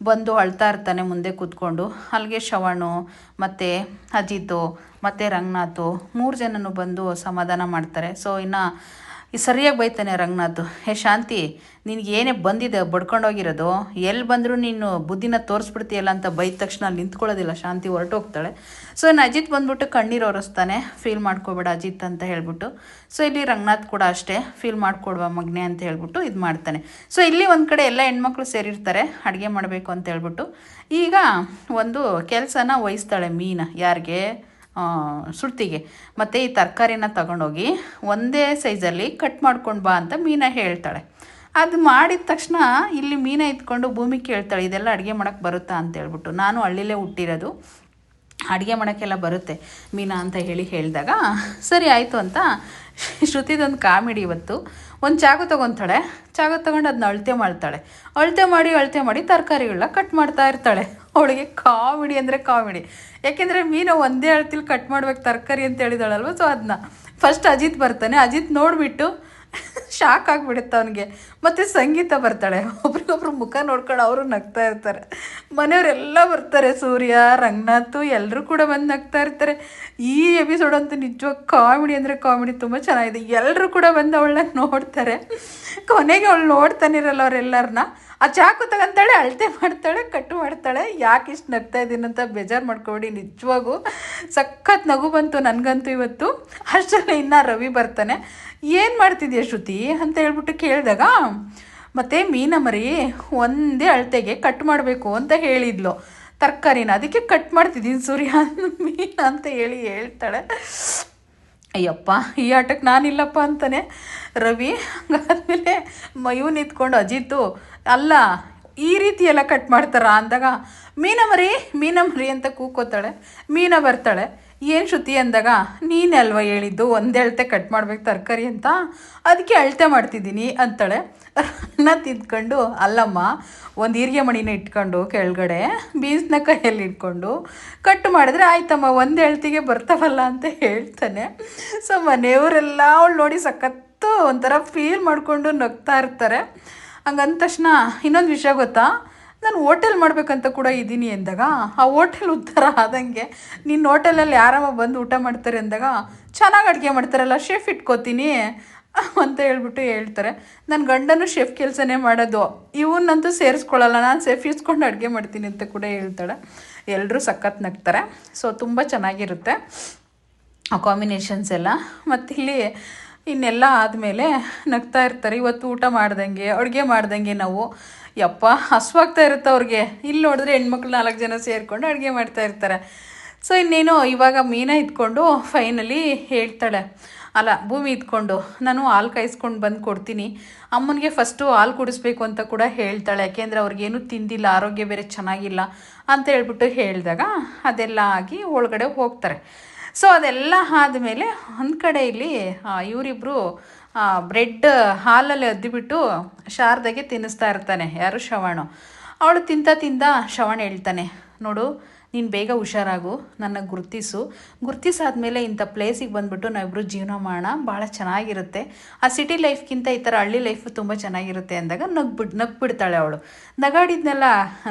Speaker 1: ಬಂದು ಅಳ್ತಾ ಇರ್ತಾನೆ ಮುಂದೆ ಕೂತ್ಕೊಂಡು. ಅಲ್ಲಿಗೆ ಶ್ರವಣು ಮತ್ತು ಅಜಿತು ಮತ್ತು ರಂಗನಾಥು 3 ಜನನು ಬಂದು ಸಮಾಧಾನ ಮಾಡ್ತಾರೆ. ಸೊ ಇನ್ನು ಸರಿಯಾಗಿ ಬೈತಾನೆ ರಂಗನಾಥ್, ಹೇ ಶಾಂತಿ, ನಿನಗೆ ಏನೇ ಬಂದಿದೆ ಬಡ್ಕೊಂಡೋಗಿರೋದು, ಎಲ್ಲಿ ಬಂದರೂ ನೀನು ಬುದ್ಧಿನ ತೋರಿಸ್ಬಿಡ್ತೀಯಲ್ಲ ಅಂತ ಬೈದ ತಕ್ಷಣ ಅಲ್ಲಿ ನಿಂತ್ಕೊಳ್ಳೋದಿಲ್ಲ ಶಾಂತಿ, ಹೊರಟೋಗ್ತಾಳೆ. ಸೊ ಇನ್ನು ಅಜಿತ್ ಬಂದ್ಬಿಟ್ಟು ಕಣ್ಣೀರು ಒರೆಸ್ತಾನೆ, ಫೀಲ್ ಮಾಡ್ಕೋಬೇಡ ಅಜಿತ್ ಅಂತ ಹೇಳ್ಬಿಟ್ಟು. ಸೊ ಇಲ್ಲಿ ರಂಗನಾಥ್ ಕೂಡ ಅಷ್ಟೇ, ಫೀಲ್ ಮಾಡ್ಕೊಡ್ವಾ ಮಗನೆ ಅಂತ ಹೇಳ್ಬಿಟ್ಟು ಇದು ಮಾಡ್ತಾನೆ. ಸೊ ಇಲ್ಲಿ ಒಂದು ಕಡೆ ಎಲ್ಲ ಹೆಣ್ಮಕ್ಳು ಸೇರಿರ್ತಾರೆ ಅಡುಗೆ ಮಾಡಬೇಕು ಅಂತ ಹೇಳ್ಬಿಟ್ಟು. ಈಗ ಒಂದು ಕೆಲಸನ ವಹಿಸ್ತಾಳೆ ಮೀನಾ, ಯಾರಿಗೆ, ಸುಡ್ತಿಗೆ. ಮತ್ತು ಈ ತರಕಾರಿನ ತಗೊಂಡೋಗಿ ಒಂದೇ ಸೈಜಲ್ಲಿ ಕಟ್ ಮಾಡ್ಕೊಂಡು ಬಾ ಅಂತ ಮೀನಾ ಹೇಳ್ತಾಳೆ. ಅದು ಮಾಡಿದ ತಕ್ಷಣ ಇಲ್ಲಿ ಮೀನಾ ಇದ್ಕೊಂಡು ಭೂಮಿ ಕೇಳ್ತಾಳೆ, ಇದೆಲ್ಲ ಅಡುಗೆ ಮಾಡೋಕ್ಕೆ ಬರುತ್ತಾ ಅಂತ ಹೇಳ್ಬಿಟ್ಟು. ನಾನು ಹಳ್ಳಿಲೇ ಹುಟ್ಟಿರೋದು, ಅಡುಗೆ ಮಾಡೋಕ್ಕೆಲ್ಲ ಬರುತ್ತೆ ಮೀನಾ ಅಂತ ಹೇಳಿದಾಗ ಸರಿ ಆಯಿತು ಅಂತ ಶ್ರುತಿದೊಂದು ಕಾಮಿಡಿ ಇವತ್ತು. ಒಂದು ಚಾಕು ತೊಗೊತಾಳೆ, ಚಾಕು ತೊಗೊಂಡು ಅದನ್ನ ಅಳತೆ ಮಾಡಿ ತರಕಾರಿಗಳನ್ನ ಕಟ್ ಮಾಡ್ತಾ ಇರ್ತಾಳೆ. ಅವಳಿಗೆ ಕಾಮಿಡಿ ಅಂದರೆ ಕಾಮಿಡಿ. ಯಾಕೆಂದರೆ ಮೀನು ಒಂದೇ ಅಳತಿಲಿ ಕಟ್ ಮಾಡ್ಬೇಕು ತರಕಾರಿ ಅಂತ ಹೇಳಿದಾಳಲ್ವ. ಸೊ ಅದನ್ನ ಫಸ್ಟ್ ಅಜಿತ್ ಬರ್ತಾನೆ, ಅಜಿತ್ ನೋಡಿಬಿಟ್ಟು ಶಾಕ್ ಆಗಿಬಿಡುತ್ತೆ ಅವನಿಗೆ. ಮತ್ತು ಸಂಗೀತ ಬರ್ತಾಳೆ, ಒಬ್ರಿಗೊಬ್ರು ಮುಖ ನೋಡ್ಕೊಂಡು ಅವರು ನಗ್ತಾ ಇರ್ತಾರೆ. ಮನೆಯವರೆಲ್ಲ ಬರ್ತಾರೆ, ಸೂರ್ಯ, ರಂಗನಾಥ್ ಎಲ್ಲರೂ ಕೂಡ ಬಂದು ನಗ್ತಾ ಇರ್ತಾರೆ. ಈ ಎಪಿಸೋಡ್ ಅಂತೂ ನಿಜವಾಗಿ ಕಾಮಿಡಿ ಅಂದರೆ ಕಾಮಿಡಿ, ತುಂಬ ಚೆನ್ನಾಗಿದೆ. ಎಲ್ಲರೂ ಕೂಡ ಬಂದು ಅವಳನ್ನ ನೋಡ್ತಾರೆ. ಕೊನೆಗೆ ಅವಳು ನೋಡ್ತಾನೆ ಇರಲ್ಲ ಅವರೆಲ್ಲರನ್ನ. ಆ ಚಾಕು ತಗೊಂತಾಳೆ, ಅಳತೆ ಮಾಡ್ತಾಳೆ, ಕಟ್ಟು ಮಾಡ್ತಾಳೆ. ಯಾಕೆ ಇಷ್ಟು ನಗ್ತಾ ಇದ್ದೀನಿ ಅಂತ ಬೇಜಾರು ಮಾಡ್ಕೊಬೇಡಿ, ನಿಜವಾಗೂ ಸಖತ್ ನಗು ಬಂತು ನನಗಂತೂ ಇವತ್ತು. ಅಷ್ಟರಲ್ಲಿ ಇನ್ನು ರವಿ ಬರ್ತಾನೆ. ಏನು ಮಾಡ್ತಿದ್ಯಾ ಶ್ರುತಿ ಅಂತ ಹೇಳ್ಬಿಟ್ಟು ಕೇಳಿದಾಗ, ಮತ್ತು ಮೀನ ಮರಿ ಒಂದೇ ಅಳತೆಗೆ ಕಟ್ ಮಾಡಬೇಕು ಅಂತ ಹೇಳಿದ್ಲು ತರಕಾರಿನ, ಅದಕ್ಕೆ ಕಟ್ ಮಾಡ್ತಿದ್ದೀನಿ ಸೂರ್ಯ ಮೀನ ಅಂತ ಹೇಳ್ತಾಳೆ. ಅಯ್ಯಪ್ಪ, ಈ ಆಟಕ್ಕೆ ನಾನಿಲ್ಲಪ್ಪ ಅಂತಾನೆ ರವಿ. ಹಂಗಾದ್ಮೇಲೆ ಮಯೂ ನಿಂತ್ಕೊಂಡು ಅಜಿತ್ತು, ಅಲ್ಲ ಈ ರೀತಿ ಎಲ್ಲ ಕಟ್ ಮಾಡ್ತಾರ ಅಂದಾಗ ಮೀನ ಮರಿ ಅಂತ ಕೂಕೋತಾಳೆ. ಮೀನ ಬರ್ತಾಳೆ, ಏನು ಶ್ರುತಿ ಅಂದಾಗ, ನೀನೇ ಅಲ್ವಾ ಹೇಳಿದ್ದು ಒಂದೇ ಅಳತೆ ಕಟ್ ಮಾಡ್ಬೇಕು ತರಕಾರಿ ಅಂತ, ಅದಕ್ಕೆ ಅಳತೆ ಮಾಡ್ತಿದ್ದೀನಿ ಅಂತಾಳೆ. ತಿದ್ಕೊಂಡು, ಅಲ್ಲಮ್ಮ, ಒಂದು ಈರಿಗೆ ಮಣಿನ ಇಟ್ಕೊಂಡು ಕೆಳಗಡೆ ಬೀನ್ಸ್ನ ಕೈಯಲ್ಲಿ ಇಟ್ಕೊಂಡು ಕಟ್ ಮಾಡಿದ್ರೆ ಆಯ್ತಮ್ಮ, ಒಂದೇ ಅಳತೆಗೆ ಬರ್ತಾವಲ್ಲ ಅಂತ ಹೇಳ್ತಾನೆ. ಸೊ ಮನೆಯವರೆಲ್ಲ ಅವಳು ನೋಡಿ ಸಖತ್ತು ಒಂಥರ ಫೀಲ್ ಮಾಡಿಕೊಂಡು ನಗ್ತಾ ಇರ್ತಾರೆ. ಹಂಗಂದ ತಕ್ಷಣ ಇನ್ನೊಂದು ವಿಷಯ ಗೊತ್ತಾ, ನಾನು ಹೋಟೆಲ್ ಮಾಡಬೇಕಂತ ಕೂಡ ಇದ್ದೀನಿ ಅಂದಾಗ, ಆ ಹೋಟೆಲ್ ಉತ್ತರ ಆದಂಗೆ, ನಿನ್ನ ಹೋಟೆಲಲ್ಲಿ ಯಾರಮ್ಮ ಬಂದು ಊಟ ಮಾಡ್ತಾರೆ ಅಂದಾಗ, ಚೆನ್ನಾಗಿ ಅಡುಗೆ ಮಾಡ್ತಾರಲ್ಲ ಶೆಫ್ ಇಟ್ಕೋತೀನಿ ಅಂತ ಹೇಳ್ತಾರೆ. ನನ್ನ ಗಂಡನೂ ಶೆಫ್ ಕೆಲಸನೇ ಮಾಡೋದು, ಇವನ್ನಂತೂ ಸೇರಿಸ್ಕೊಳ್ಳಲ್ಲ, ನಾನು ಶೆಫ್ ಇಸ್ಕೊಂಡು ಅಡುಗೆ ಮಾಡ್ತೀನಿ ಅಂತ ಕೂಡ ಹೇಳ್ತಾಳೆ. ಎಲ್ಲರೂ ಸಖತ್ ನಗ್ತಾರೆ. ಸೊ ತುಂಬ ಚೆನ್ನಾಗಿರುತ್ತೆ ಆ ಕಾಂಬಿನೇಷನ್ಸ್ ಎಲ್ಲ. ಮತ್ತಿಲ್ಲಿ ಇನ್ನೆಲ್ಲ ಆದಮೇಲೆ ನಗ್ತಾ ಇರ್ತಾರೆ. ಇವತ್ತು ಊಟ ಮಾಡ್ದಂಗೆ ಅಡುಗೆ ಮಾಡ್ದಂಗೆ ನಾವು, ಯಪ್ಪ ಹಸುವಾಗ್ತಾ ಇರುತ್ತೆ ಅವ್ರಿಗೆ. ಇಲ್ಲಿ ನೋಡಿದ್ರೆ ಹೆಣ್ಮಕ್ಳು 4 ಜನ ಸೇರಿಕೊಂಡು ಅಡುಗೆ ಮಾಡ್ತಾ ಇರ್ತಾರೆ. ಸೊ ಇನ್ನೇನು ಇವಾಗ ಮೀನಾ ಇದ್ಕೊಂಡು ಫೈನಲಿ ಹೇಳ್ತಾಳೆ, ಅಲ್ಲ ಭೂಮಿ ಇದ್ಕೊಂಡು, ನಾನು ಹಾಲು ಕಾಯಿಸ್ಕೊಂಡು ಬಂದು ಕೊಡ್ತೀನಿ, ಅಮ್ಮನಿಗೆ ಫಸ್ಟು ಹಾಲು ಕುಡಿಸ್ಬೇಕು ಅಂತ ಕೂಡ ಹೇಳ್ತಾಳೆ. ಯಾಕೆಂದರೆ ಅವ್ರಿಗೇನು ತಿಂದಿಲ್ಲ, ಆರೋಗ್ಯ ಬೇರೆ ಚೆನ್ನಾಗಿಲ್ಲ ಅಂತ ಹೇಳ್ಬಿಟ್ಟು ಹೇಳಿದಾಗ ಅದೆಲ್ಲ ಆಗಿ ಒಳಗಡೆ ಹೋಗ್ತಾರೆ. ಸೊ ಅದೆಲ್ಲ ಆದಮೇಲೆ ಒಂದು ಕಡೆ ಇಲ್ಲಿ ಇವರಿಬ್ಬರು ಬ್ರೆಡ್ ಹಾಲಲ್ಲಿ ಅದ್ದಿಬಿಟ್ಟು ಶಾರದಾಗೆ ತಿನ್ನಿಸ್ತಾ ಇರ್ತಾನೆ. ಯಾರು, ಶ್ರವಣು. ಅವಳು ತಿಂತ ಶ್ರವಣ ಹೇಳ್ತಾನೆ, ನೋಡು ನೀನು ಬೇಗ ಹುಷಾರಾಗು, ನನ್ನ ಗುರ್ತಿಸಾದ್ಮೇಲೆ ಇಂಥ ಪ್ಲೇಸಿಗೆ ಬಂದುಬಿಟ್ಟು ನಾವಿಬ್ಬರು ಜೀವನ ಮಾಡೋಣ, ಭಾಳ ಚೆನ್ನಾಗಿರುತ್ತೆ. ಆ ಸಿಟಿ ಲೈಫ್ಗಿಂತ ಈ ಥರ ಹಳ್ಳಿ ಲೈಫು ತುಂಬ ಚೆನ್ನಾಗಿರುತ್ತೆ ಅಂದಾಗ ನಗ್ಬಿಡ್ತಾಳೆ ಅವಳು. ನಗಾಡಿದ್ನೆಲ್ಲ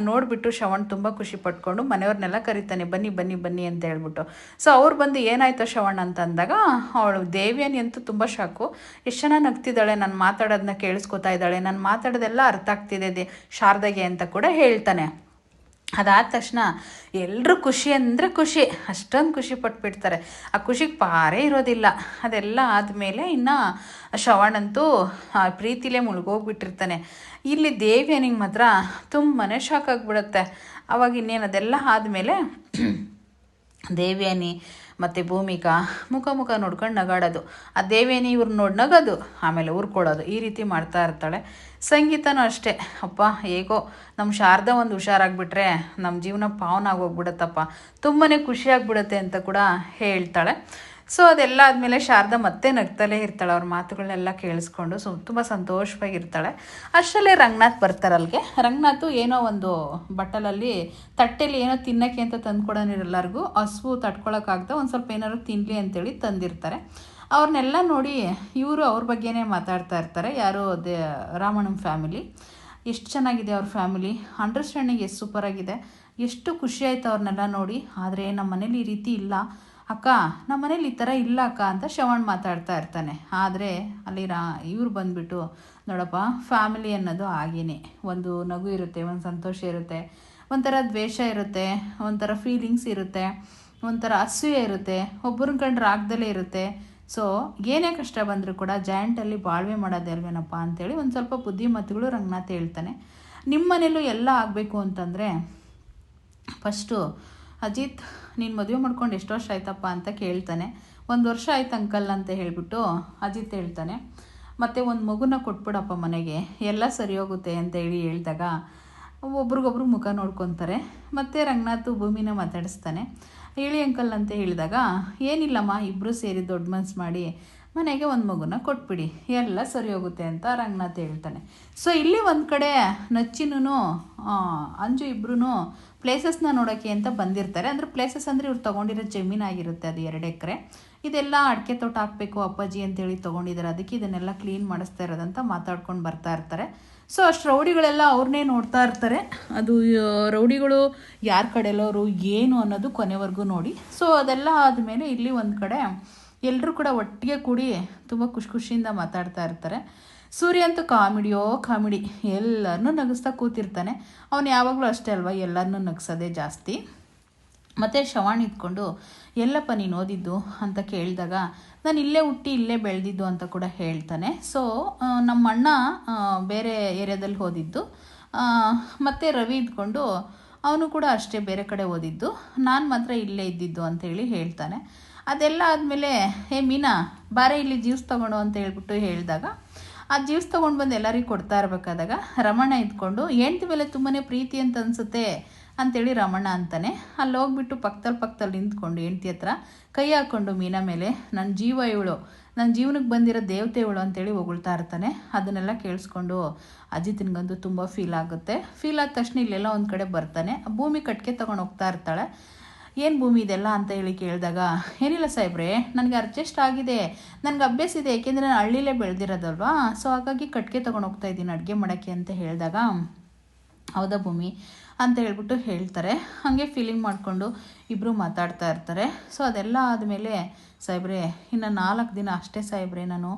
Speaker 1: ನೋಡಿಬಿಟ್ಟು ಶ್ರವಣ್ ತುಂಬ ಖುಷಿ ಪಟ್ಕೊಂಡು ಮನೆಯವ್ರನ್ನೆಲ್ಲ ಕರಿತಾನೆ, ಬನ್ನಿ ಅಂತ ಹೇಳ್ಬಿಟ್ಟು. ಸೊ ಅವ್ರು ಬಂದು ಏನಾಯ್ತೋ ಶ್ರವಣ್ ಅಂತ ಅಂದಾಗ, ಅವಳು ದೇವ್ಯಾನಿ ಅಂತೂ ತುಂಬ ಶಾಕು. ಎಷ್ಟು ಚೆನ್ನಾಗಿ ನಗ್ತಿದ್ದಾಳೆ, ನಾನು ಮಾತಾಡೋದನ್ನ ಕೇಳಿಸ್ಕೊತಾ ಇದ್ದಾಳೆ, ನಾನು ಮಾತಾಡೋದೆಲ್ಲ ಅರ್ಥ ಆಗ್ತಿದೆ ಶಾರದಾಗೆ ಅಂತ ಕೂಡ ಹೇಳ್ತಾನೆ. ಅದಾದ ತಕ್ಷಣ ಎಲ್ಲರೂ ಖುಷಿ ಅಂದರೆ ಖುಷಿ, ಅಷ್ಟೊಂದು ಖುಷಿ ಪಟ್ಬಿಡ್ತಾರೆ. ಆ ಖುಷಿಗೆ ಪಾರೇ ಇರೋದಿಲ್ಲ. ಅದೆಲ್ಲ ಆದಮೇಲೆ ಇನ್ನು ಶ್ರವಣಂತೂ ಪ್ರೀತಿಲೇ ಮುಳುಗೋಗ್ಬಿಟ್ಟಿರ್ತಾನೆ. ಇಲ್ಲಿ ದೇವ್ಯಾನಿಗೆ ಮಾತ್ರ ತುಂಬಾ ಶಾಕ್ ಆಗಿಬಿಡುತ್ತೆ. ಅವಾಗ ಇನ್ನೇನು ಅದೆಲ್ಲ ಆದಮೇಲೆ ದೇವ್ಯಾನಿ ಮತ್ತು ಭೂಮಿಕಾ ಮುಖ ನೋಡ್ಕೊಂಡು ನಗಾಡೋದು, ಆ ದೇವ್ಯಾನಿ ಇವ್ರು ನೋಡಿ ನಗೋದು, ಆಮೇಲೆ ಉರ್ಕೊಳ್ಳೋದು, ಈ ರೀತಿ ಮಾಡ್ತಾ ಇರ್ತಾಳೆ. ಸಂಗೀತನೂ ಅಷ್ಟೇ, ಅಪ್ಪ ಹೇಗೋ ನಮ್ಮ ಶಾರದಾ ಒಂದು ಹುಷಾರಾಗಿಬಿಟ್ರೆ ನಮ್ಮ ಜೀವನ ಪಾವನ ಆಗೋಗ್ಬಿಡತ್ತಪ್ಪ, ತುಂಬಾ ಖುಷಿಯಾಗಿಬಿಡುತ್ತೆ ಅಂತ ಕೂಡ ಹೇಳ್ತಾಳೆ. ಸೊ ಅದೆಲ್ಲ ಆದಮೇಲೆ ಶಾರದಾ ಮತ್ತೆ ನಗ್ತಲೇ ಇರ್ತಾಳೆ, ಅವ್ರ ಮಾತುಗಳನ್ನೆಲ್ಲ ಕೇಳಿಸ್ಕೊಂಡು ತುಂಬ ಸಂತೋಷವಾಗಿರ್ತಾಳೆ. ಅಷ್ಟರಲ್ಲೇ ರಂಗನಾಥ್ ಬರ್ತಾರಲ್ಲಿಗೆ. ರಂಗನಾಥು ಏನೋ ಒಂದು ಬಟ್ಟಲಲ್ಲಿ ತಟ್ಟೆಲಿ ಏನೋ ತಿನ್ನೋಕ್ಕೆ ಅಂತ ತಂದು ಕೊಡೋನು ಎಲ್ಲರಿಗೂ, ಹಸುವು ತಡ್ಕೊಳಕ್ಕಾಗ್ದ ಒಂದು ಸ್ವಲ್ಪ ಏನಾದ್ರು ತಿನ್ನಲಿ ಅಂತೇಳಿ ತಂದಿರ್ತಾರೆ. ಅವ್ರನ್ನೆಲ್ಲ ನೋಡಿ ಇವರು ಅವ್ರ ಬಗ್ಗೆನೇ ಮಾತಾಡ್ತಾ ಇರ್ತಾರೆ. ಯಾರು ರಾಮಣ್ಣನ ಫ್ಯಾಮಿಲಿ. ಎಷ್ಟು ಚೆನ್ನಾಗಿದೆ ಅವ್ರ ಫ್ಯಾಮಿಲಿ, ಅಂಡರ್ಸ್ಟ್ಯಾಂಡಿಂಗ್ ಎಷ್ಟು ಸೂಪರಾಗಿದೆ, ಎಷ್ಟು ಖುಷಿ ಆಯ್ತು ಅವ್ರನ್ನೆಲ್ಲ ನೋಡಿ. ಆದರೆ ನಮ್ಮ ಮನೇಲಿ ಈ ರೀತಿ ಇಲ್ಲ ಅಕ್ಕ, ನಮ್ಮ ಮನೇಲಿ ಈ ಥರ ಇಲ್ಲ ಅಕ್ಕ ಅಂತ ಶ್ರವಣ್ ಮಾತಾಡ್ತಾ ಇರ್ತಾನೆ. ಆದರೆ ಅಲ್ಲಿ ಇವ್ರು ಬಂದುಬಿಟ್ಟು ನೋಡಪ್ಪ, ಫ್ಯಾಮಿಲಿ ಅನ್ನೋದು ಹಾಗೇನೆ, ಒಂದು ನಗು ಇರುತ್ತೆ, ಒಂದು ಸಂತೋಷ ಇರುತ್ತೆ, ಒಂಥರ ದ್ವೇಷ ಇರುತ್ತೆ, ಒಂಥರ ಫೀಲಿಂಗ್ಸ್ ಇರುತ್ತೆ, ಒಂಥರ ಅಸೂಯೆ ಇರುತ್ತೆ, ಒಬ್ಬರನ್ನ ಕಂಡ್ರೆ ಆಗ್ದಲೇ ಇರುತ್ತೆ. ಸೊ ಏನೇ ಕಷ್ಟ ಬಂದರೂ ಕೂಡ ಜಾಯಿಂಟಲ್ಲಿ ಬಾಳ್ವೆ ಮಾಡೋದೇ ಅಲ್ವೇನಪ್ಪ ಅಂಥೇಳಿ ಒಂದು ಸ್ವಲ್ಪ ಬುದ್ಧಿಮತ್ತುಗಳು ರಂಗನಾಥ್ ಹೇಳ್ತಾನೆ. ನಿಮ್ಮ ಮನೇಲೂ ಎಲ್ಲ ಆಗಬೇಕು ಅಂತಂದರೆ ಫಸ್ಟು ಅಜಿತ್, ನೀನು ಮದುವೆ ಮಾಡ್ಕೊಂಡು ಎಷ್ಟು ವರ್ಷ ಆಯ್ತಪ್ಪ ಅಂತ ಕೇಳ್ತಾನೆ. 1 ವರ್ಷ ಆಯ್ತು ಅಂಕಲ್ ಅಂತ ಹೇಳಿಬಿಟ್ಟು ಅಜಿತ್ ಹೇಳ್ತಾನೆ. ಮತ್ತು ಒಂದು ಮಗುನ ಕೊಟ್ಬಿಡಪ್ಪ ಮನೆಗೆ, ಎಲ್ಲ ಸರಿ ಹೋಗುತ್ತೆ ಅಂತ ಹೇಳಿದಾಗ ಒಬ್ರಿಗೊಬ್ರು ಮುಖ ನೋಡ್ಕೊತಾರೆ. ಮತ್ತು ರಂಗನಾಥ್ ಭೂಮಿನ ಮಾತಾಡಿಸ್ತಾನೆ. ಹೇಳಿ ಅಂಕಲ್ ಅಂತ ಹೇಳಿದಾಗ, ಏನಿಲ್ಲಮ್ಮ, ಇಬ್ಬರು ಸೇರಿ ದೊಡ್ಡ ಮನಸ್ಸು ಮಾಡಿ ಮನೆಗೆ ಒಂದು ಮಗುನ ಕೊಟ್ಬಿಡಿ, ಎಲ್ಲ ಸರಿ ಹೋಗುತ್ತೆ ಅಂತ ರಂಗನಾಥ್ ಹೇಳ್ತಾನೆ. ಸೊ ಇಲ್ಲಿ ಒಂದು ಕಡೆ ನಚ್ಚಿನೂ ಅಂಜು ಇಬ್ಬರೂ ಪ್ಲೇಸಸ್ನ ನೋಡೋಕ್ಕೆ ಅಂತ ಬಂದಿರ್ತಾರೆ. ಅಂದರೆ ಪ್ಲೇಸಸ್ ಅಂದರೆ ಇವ್ರು ತೊಗೊಂಡಿರೋ ಜಮೀನಾಗಿರುತ್ತೆ, ಅದು 2 ಎಕರೆ. ಇದೆಲ್ಲ ಅಡಿಕೆ ತೋಟ ಹಾಕಬೇಕು ಅಪ್ಪಾಜಿ ಅಂತೇಳಿ ತೊಗೊಂಡಿದ್ದಾರೆ, ಅದಕ್ಕೆ ಇದನ್ನೆಲ್ಲ ಕ್ಲೀನ್ ಮಾಡಿಸ್ತಾ ಇರೋದಂತ ಮಾತಾಡ್ಕೊಂಡು ಬರ್ತಾ ಇರ್ತಾರೆ. ಸೊ ಅಷ್ಟು ರೌಡಿಗಳೆಲ್ಲ ಅವ್ರನ್ನೇ ನೋಡ್ತಾ ಇರ್ತಾರೆ. ಅದು ರೌಡಿಗಳು ಯಾರ ಕಡೆಯಲ್ಲವರು ಏನು ಅನ್ನೋದು ಕೊನೆವರೆಗೂ ನೋಡಿ. ಸೊ ಅದೆಲ್ಲ ಆದಮೇಲೆ ಇಲ್ಲಿ ಒಂದು ಕಡೆ ಎಲ್ಲರೂ ಕೂಡ ಒಟ್ಟಿಗೆ ಕೂಡಿ ತುಂಬ ಖುಷಿಯಿಂದ ಮಾತಾಡ್ತಾ ಇರ್ತಾರೆ. ಸೂರ್ಯ ಅಂತೂ ಕಾಮಿಡಿ, ಎಲ್ಲರನ್ನೂ ನಗಿಸ್ತಾ ಕೂತಿರ್ತಾನೆ. ಅವನು ಯಾವಾಗಲೂ ಅಷ್ಟೇ ಅಲ್ವಾ, ಎಲ್ಲರನ್ನೂ ನಗಿಸೋದೇ ಜಾಸ್ತಿ. ಮತ್ತು ಶ್ರವಣ್ ಇದ್ಕೊಂಡು, ಎಲ್ಲಪ್ಪ ನೀನು ಓದಿದ್ದು ಅಂತ ಕೇಳಿದಾಗ, ನಾನು ಇಲ್ಲೇ ಹುಟ್ಟಿ ಇಲ್ಲೇ ಬೆಳೆದಿದ್ದು ಅಂತ ಕೂಡ ಹೇಳ್ತಾನೆ. ಸೊ ನಮ್ಮ ಅಣ್ಣ ಬೇರೆ ಏರಿಯಾದಲ್ಲಿ ಓದಿದ್ದು, ಮತ್ತು ರವಿ ಇದ್ಕೊಂಡು ಅವನು ಕೂಡ ಅಷ್ಟೇ ಬೇರೆ ಕಡೆ ಓದಿದ್ದು, ನಾನು ಮಾತ್ರ ಇಲ್ಲೇ ಇದ್ದಿದ್ದು ಅಂತೇಳಿ ಹೇಳ್ತಾನೆ. ಅದೆಲ್ಲ ಆದಮೇಲೆ, ಮೀನಾ ಬಾರೆ ಇಲ್ಲಿ ಜ್ಯೂಸ್ ತೊಗೊಂಡು ಅಂತ ಹೇಳ್ಬಿಟ್ಟು ಹೇಳಿದಾಗ, ಆ ಜ್ಯೂಸ್ ತೊಗೊಂಡು ಬಂದು ಎಲ್ಲರಿಗೂ ಕೊಡ್ತಾ ಇರಬೇಕಾದಾಗ ರಮಣ ಇದ್ಕೊಂಡು, ಹೆಂಡ್ತಿ ಮೇಲೆ ತುಂಬಾ ಪ್ರೀತಿ ಅಂತ ಅನಿಸುತ್ತೆ ಅಂಥೇಳಿ ರಮಣ ಅಂತಾನೆ. ಅಲ್ಲಿ ಹೋಗ್ಬಿಟ್ಟು ಪಕ್ಕದಲ್ಲಿ ನಿಂತ್ಕೊಂಡು ಹೆಂಡ್ತಿ ಹತ್ರ ಕೈ ಹಾಕ್ಕೊಂಡು ಮೀನಾ ಮೇಲೆ, ನನ್ನ ಜೀವ ಇವಳು, ನನ್ನ ಜೀವನಕ್ಕೆ ಬಂದಿರೋ ದೇವತೆ ಇವಳು ಅಂತೇಳಿ ಹೊಗಳ್ತಾ ಇರ್ತಾನೆ. ಅದನ್ನೆಲ್ಲ ಕೇಳಿಸ್ಕೊಂಡು ಅಜಿತ್ನಿಗಂತೂ ತುಂಬ ಫೀಲ್ ಆಗುತ್ತೆ. ಫೀಲ್ ಆದ ತಕ್ಷಣ ಇಲ್ಲೆಲ್ಲ ಒಂದು ಕಡೆ ಬರ್ತಾನೆ. ಭೂಮಿ ಕಟ್ಗೆ ತೊಗೊಂಡು ಹೋಗ್ತಾ ಇರ್ತಾಳೆ. ಏನು ಭೂಮಿ ಇದೆಲ್ಲ ಅಂತ ಹೇಳಿ ಕೇಳಿದಾಗ, ಏನಿಲ್ಲ ಸಾಹೇಬ್ರೆ, ನನಗೆ ಅಡ್ಜಸ್ಟ್ ಆಗಿದೆ, ನನಗೆ ಅಭ್ಯಾಸ ಇದೆ, ಏಕೆಂದರೆ ನಾನು ಹಳ್ಳಿಲೇ ಬೆಳೆದಿರೋದಲ್ವಾ, ಸೊ ಹಾಗಾಗಿ ಕಟ್ಗೆ ತೊಗೊಂಡು ಹೋಗ್ತಾ ಇದ್ದೀನಿ ಅಡುಗೆ ಮಾಡೋಕ್ಕೆ ಅಂತ ಹೇಳಿದಾಗ, ಹೌದಾ ಭೂಮಿ ಅಂತ ಹೇಳ್ಬಿಟ್ಟು ಹೇಳ್ತಾರೆ. ಹಾಗೆ ಫೀಲಿಂಗ್ ಮಾಡಿಕೊಂಡು ಇಬ್ಬರು ಮಾತಾಡ್ತಾ ಇರ್ತಾರೆ. ಸೊ ಅದೆಲ್ಲ ಆದಮೇಲೆ, ಸಾಹೇಬ್ರೆ ಇನ್ನು 4 ದಿನ ಅಷ್ಟೇ ಸಾಹೇಬ್ರೆ, ನಾನು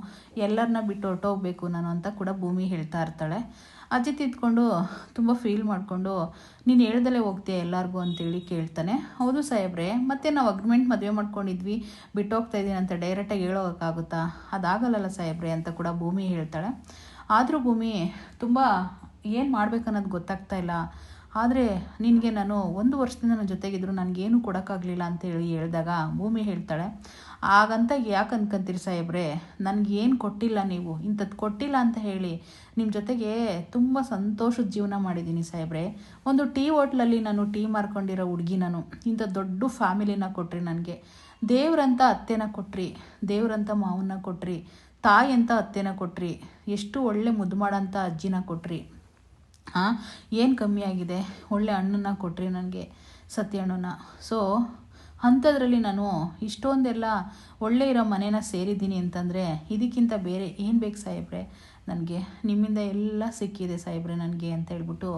Speaker 1: ಎಲ್ಲರನ್ನ ಬಿಟ್ಟು ಹೊರಟೋಗ್ಬೇಕು ನಾನು ಅಂತ ಕೂಡ ಭೂಮಿ ಹೇಳ್ತಾ ಇರ್ತಾಳೆ. ಅಜಿತ್ ಇದ್ಕೊಂಡು ತುಂಬ ಫೀಲ್ ಮಾಡಿಕೊಂಡು, ನೀನು ಹೇಳ್ದಲೇ ಹೋಗ್ತೀಯ ಎಲ್ಲರಿಗೂ ಅಂತೇಳಿ ಕೇಳ್ತಾನೆ. ಹೌದು ಸಾಹೇಬ್ರೆ, ಮತ್ತೆ ನಾವು ಅಗ್ರಿಮೆಂಟ್ ಮದುವೆ ಮಾಡ್ಕೊಂಡಿದ್ವಿ, ಬಿಟ್ಟು ಹೋಗ್ತಾ ಇದ್ದೀನಿ ಅಂತ ಡೈರೆಕ್ಟಾಗಿ ಹೇಳೋಕ್ಕಾಗುತ್ತಾ, ಅದಾಗಲ್ಲಲ್ಲ ಸಾಹೇಬ್ರೆ ಅಂತ ಕೂಡ ಭೂಮಿ ಹೇಳ್ತಾಳೆ. ಆದರೂ ಭೂಮಿ ತುಂಬ ಏನು ಮಾಡ್ಬೇಕನ್ನೋದು ಗೊತ್ತಾಗ್ತಾ ಇಲ್ಲ, ಆದರೆ ನಿನಗೆ ನಾನು 1 ವರ್ಷದಿಂದ ನನ್ನ ಜೊತೆಗಿದ್ರು ನನಗೇನು ಕೊಡೋಕ್ಕಾಗಲಿಲ್ಲ ಅಂತೇಳಿ ಹೇಳಿದಾಗ ಭೂಮಿ ಹೇಳ್ತಾಳೆ, ಹಾಗಂತ ಯಾಕೆ ಅನ್ಕೊಂತೀರಿ ಸಾಹೇಬ್ರೆ, ನನಗೇನು ಕೊಟ್ಟಿಲ್ಲ, ನೀವು ಇಂಥದ್ದು ಕೊಟ್ಟಿಲ್ಲ ಅಂತ ಹೇಳಿ ನಿಮ್ಮ ಜೊತೆಗೆ ತುಂಬ ಸಂತೋಷದ ಜೀವನ ಮಾಡಿದ್ದೀನಿ ಸಾಹೇಬ್ರೆ. ಒಂದು ಟೀ ಹೋಟ್ಲಲ್ಲಿ ನಾನು ಟೀ ಮಾರ್ಕೊಂಡಿರೋ ಹುಡುಗಿ, ನಾನು ಇಂಥ ದೊಡ್ಡ ಫ್ಯಾಮಿಲಿನ ಕೊಟ್ರಿ, ನನಗೆ ದೇವ್ರಂಥ ಅತ್ತೆನ ಕೊಟ್ರಿ, ದೇವ್ರಂಥ ಮಾವನ್ನ ಕೊಟ್ರಿ, ತಾಯಿ ಅಂತ ಅತ್ತೆನ ಕೊಟ್ರಿ, ಎಷ್ಟು ಒಳ್ಳೆ ಮುದ್ದು ಮಾಡೋಂಥ ಅಜ್ಜಿನ ಕೊಟ್ರಿ, ಏನು ಕಮ್ಮಿ ಆಗಿದೆ, ಒಳ್ಳೆ ಹಣ್ಣನ್ನ ಕೊಟ್ರಿ ನನಗೆ, ಸತ್ಯ ಹಣ್ಣನ್ನ. ಸೊ ಅಂಥದ್ರಲ್ಲಿ ನಾನು ಇಷ್ಟೊಂದೆಲ್ಲ ಒಳ್ಳೆ ಇರೋ ಮನೇನ ಸೇರಿದ್ದೀನಿ ಅಂತಂದರೆ ಇದಕ್ಕಿಂತ ಬೇರೆ ಏನು ಬೇಕು ಸಾಹೇಬ್ರೆ, ನನಗೆ ನಿಮ್ಮಿಂದ ಎಲ್ಲ ಸಿಕ್ಕಿದೆ ಸಾಹೇಬ್ರೆ ನನಗೆ ಅಂತ ಹೇಳ್ಬಿಟ್ಟು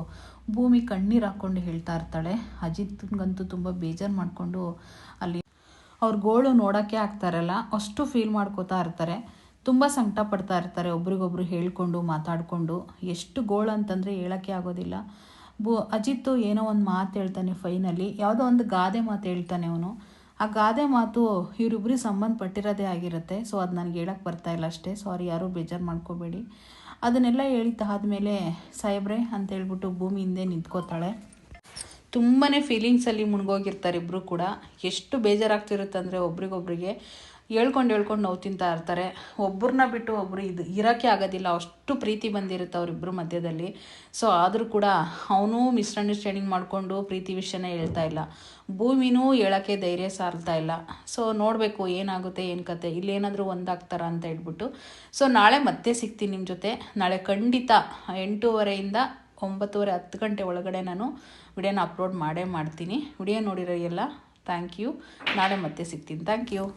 Speaker 1: ಭೂಮಿ ಕಣ್ಣೀರು ಹಾಕ್ಕೊಂಡು ಹೇಳ್ತಾ ಇರ್ತಾಳೆ. ಅಜಿತ್ಗಂತೂ ತುಂಬ ಬೇಜಾರು ಮಾಡಿಕೊಂಡು ಅಲ್ಲಿ ಅವ್ರ ಗೋಳು ನೋಡೋಕ್ಕೆ ಆಗ್ತಾರಲ್ಲ ಅಷ್ಟು ಫೀಲ್ ಮಾಡ್ಕೋತಾ ಇರ್ತಾರೆ. ತುಂಬ ಸಂಕಟ ಪಡ್ತಾ ಇರ್ತಾರೆ, ಒಬ್ರಿಗೊಬ್ರು ಹೇಳ್ಕೊಂಡು ಮಾತಾಡಿಕೊಂಡು. ಎಷ್ಟು ಗೋಳು ಅಂತಂದರೆ ಹೇಳೋಕ್ಕೆ ಆಗೋದಿಲ್ಲ. ಅಜಿತ್ತು ಏನೋ ಒಂದು ಮಾತು ಹೇಳ್ತಾನೆ ಫೈನಲಿ, ಯಾವುದೋ ಒಂದು ಗಾದೆ ಮಾತು ಹೇಳ್ತಾನೆ ಅವನು. ಆ ಗಾದೆ ಮಾತು ಇವರಿಬ್ಬರಿಗೆ ಸಂಬಂಧಪಟ್ಟಿರೋದೇ ಆಗಿರುತ್ತೆ. ಸೊ ಅದು ನನಗೆ ಹೇಳೋಕ್ಕೆ ಬರ್ತಾಯಿಲ್ಲ ಅಷ್ಟೇ, ಸಾರಿ, ಯಾರೂ ಬೇಜಾರು ಮಾಡ್ಕೋಬೇಡಿ. ಅದನ್ನೆಲ್ಲ ಹೇಳಿದ್ದಾದ್ಮೇಲೆ ಸಾಹೇಬ್ರೆ ಅಂತ ಹೇಳ್ಬಿಟ್ಟು ಭೂಮಿ ಹಿಂದೆ ನಿಂತ್ಕೋತಾಳೆ. ತುಂಬಾ ಫೀಲಿಂಗ್ಸಲ್ಲಿ ಮುಳುಗೋಗಿರ್ತಾರೆ ಇಬ್ಬರು ಕೂಡ. ಎಷ್ಟು ಬೇಜಾರಾಗ್ತಿರುತ್ತೆ ಅಂದರೆ ಒಬ್ರಿಗೊಬ್ರಿಗೆ ಹೇಳ್ಕೊಂಡು ನೋವು ತಿಂತಾ ಇರ್ತಾರೆ. ಒಬ್ಬರನ್ನ ಬಿಟ್ಟು ಒಬ್ಬರು ಇರೋಕ್ಕೆ ಆಗೋದಿಲ್ಲ, ಅಷ್ಟು ಪ್ರೀತಿ ಬಂದಿರುತ್ತೆ ಅವರಿಬ್ಬರು ಮಧ್ಯದಲ್ಲಿ. ಸೊ ಆದರೂ ಕೂಡ ಅವನು ಮಿಸ್ಅಂಡರ್ಸ್ಟ್ಯಾಂಡಿಂಗ್ ಮಾಡಿಕೊಂಡು ಪ್ರೀತಿ ವಿಷಯನೇ ಹೇಳ್ತಾ ಇಲ್ಲ, ಭೂಮಿನೂ ಹೇಳೋಕ್ಕೆ ಧೈರ್ಯ ಸಾಲ್ತಾ ಇಲ್ಲ. ಸೊ ನೋಡಬೇಕು ಏನಾಗುತ್ತೆ ಏನು ಕತೆ, ಇಲ್ಲೇನಾದರೂ ಒಂದಾಗ್ತಾರ ಅಂತ ಹೇಳ್ಬಿಟ್ಟು. ಸೊ ನಾಳೆ ಮತ್ತೆ ಸಿಗ್ತೀನಿ ನಿಮ್ಮ ಜೊತೆ. ನಾಳೆ ಖಂಡಿತ 8:30 9:30 10 ಗಂಟೆ ಒಳಗಡೆ ನಾನು ವಿಡಿಯೋನ ಅಪ್ಲೋಡ್ ಮಾಡ್ತೀನಿ. ವಿಡಿಯೋ ನೋಡಿರೋ ಎಲ್ಲ ಥ್ಯಾಂಕ್ ಯು. ನಾಳೆ ಮತ್ತೆ ಸಿಗ್ತೀನಿ. Thank you.